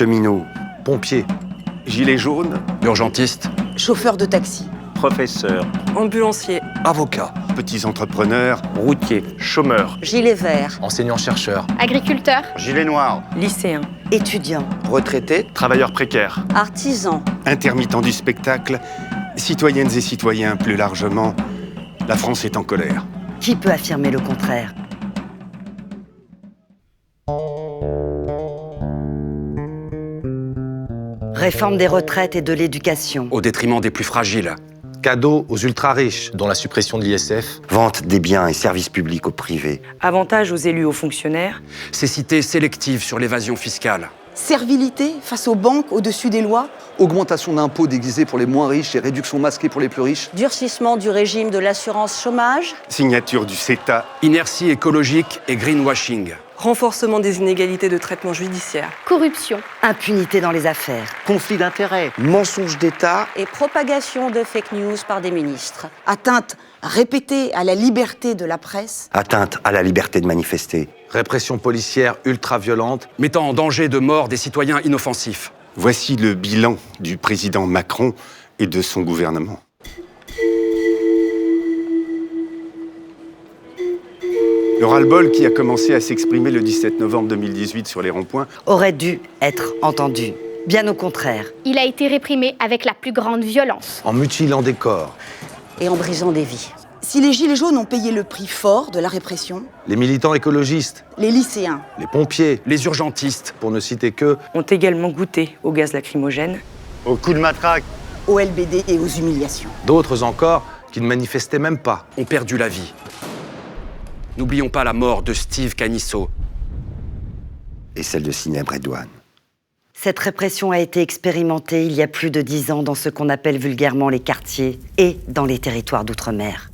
cheminots, pompiers, gilets jaunes, urgentistes, chauffeurs de taxi, professeurs, ambulanciers, avocats, petits entrepreneurs, routiers, chômeurs, gilets verts, enseignants-chercheurs, agriculteurs, gilets noirs, lycéens, étudiants, retraités, travailleurs précaires, artisans, intermittents du spectacle, citoyennes et citoyens plus largement, la France est en colère. Qui peut affirmer le contraire? Réforme des retraites et de l'éducation. au détriment des plus fragiles. cadeaux aux ultra-riches, Dont la suppression de l'ISF, vente des biens et services publics au privé, avantages aux élus, aux fonctionnaires, cécité sélective sur l'évasion fiscale, Servilité face aux banques au-dessus des lois. Augmentation d'impôts déguisés pour les moins riches et réduction masquée pour les plus riches. Durcissement du régime de l'assurance chômage. Signature du CETA, inertie écologique et greenwashing. renforcement des inégalités de traitement judiciaire, corruption, Impunité dans les affaires. conflits d'intérêts, mensonges d'État, Et propagation de fake news par des ministres. Atteinte répétée à la liberté de la presse. atteinte à la liberté de manifester. répression policière ultra-violente, Mettant en danger de mort des citoyens inoffensifs. voici le bilan du président Macron et de son gouvernement. Le ras-le-bol qui a commencé à s'exprimer le 17 novembre 2018 sur les ronds-points Aurait dû être entendu. Bien au contraire. il a été réprimé avec la plus grande violence. en mutilant des corps. Et en brisant des vies. Si les gilets jaunes ont payé le prix fort de la répression, Les militants écologistes, les lycéens, les pompiers, Les urgentistes, pour ne citer que, ont également goûté au gaz lacrymogène, au coup de matraque, aux LBD et aux humiliations. d'autres encore qui ne manifestaient même pas. ont perdu la vie. N'oublions pas la mort de Steve Canisso, Et celle de Sineb Redouane. Cette répression a été expérimentée il y a plus de 10 ans dans ce qu'on appelle vulgairement les quartiers et dans les territoires d'outre-mer.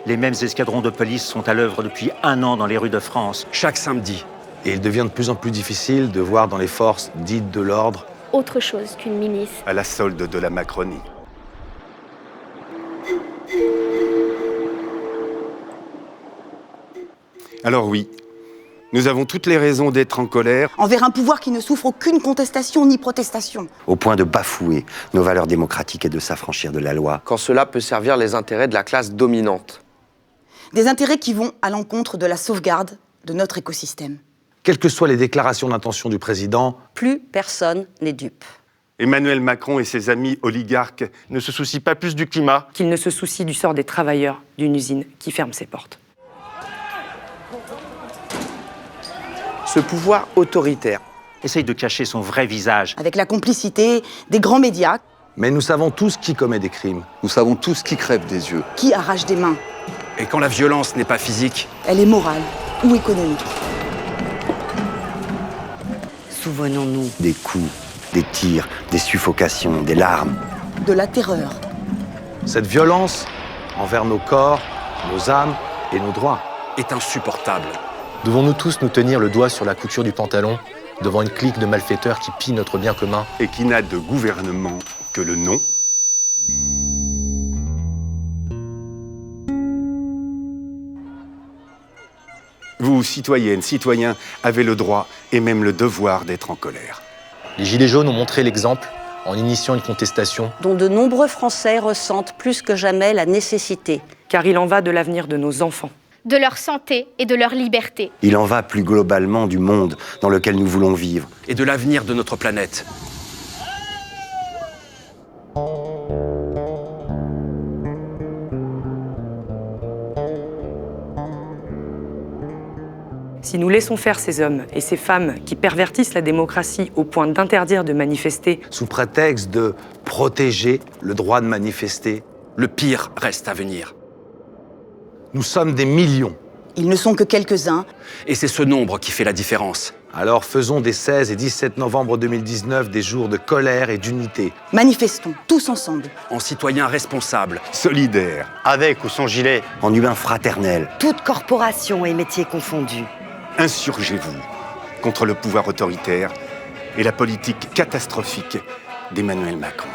les mêmes escadrons de police sont à l'œuvre depuis 1 an dans les rues de France. chaque samedi. Et il devient de plus en plus difficile de voir dans les forces dites de l'ordre Autre chose qu'une milice. à la solde de la Macronie. Alors oui, nous avons toutes les raisons d'être en colère. Envers un pouvoir qui ne souffre aucune contestation ni protestation. Au point de bafouer nos valeurs démocratiques et de s'affranchir de la loi. quand cela peut servir les intérêts de la classe dominante. Des intérêts qui vont à l'encontre de la sauvegarde de notre écosystème. quelles que soient les déclarations d'intention du président, Plus personne n'est dupe. Emmanuel Macron et ses amis oligarques ne se soucient pas plus du climat. qu'il ne se soucie du sort des travailleurs d'une usine qui ferme ses portes. Ce pouvoir autoritaire, Essaye de cacher son vrai visage. Avec la complicité des grands médias mais nous savons tous qui commet des crimes. Nous savons tous qui crève des yeux. qui arrachent des mains. Et quand la violence n'est pas physique, Elle est morale ou économique. Souvenons-nous Des coups, des tirs, des suffocations, des larmes. de la terreur. Cette violence envers nos corps, nos âmes et nos droits. est insupportable. Devons-nous tous nous tenir le doigt sur la couture du pantalon devant une clique de malfaiteurs qui pillent notre bien commun? Et qui n'a de gouvernement que le nom. Vous, citoyennes, citoyens, avez le droit et même le devoir d'être en colère. Les Gilets jaunes ont montré l'exemple en initiant une contestation. Dont de nombreux Français ressentent plus que jamais la nécessité. Car il en va de l'avenir de nos enfants. De leur santé et de leur liberté. Il en va plus globalement du monde dans lequel nous voulons vivre. Et de l'avenir de notre planète. Si nous laissons faire ces hommes et ces femmes qui pervertissent la démocratie au point d'interdire de manifester, Sous prétexte de protéger le droit de manifester, Le pire reste à venir. nous sommes des millions. Ils ne sont que quelques-uns. Et c'est ce nombre qui fait la différence. Alors faisons des 16 et 17 novembre 2019 des jours de colère et d'unité. Manifestons, tous ensemble. En citoyens responsables, Solidaires. Avec ou sans gilet, En humain fraternel. Toutes corporations et métiers confondus. Insurgez-vous contre le pouvoir autoritaire et la politique catastrophique d'Emmanuel Macron.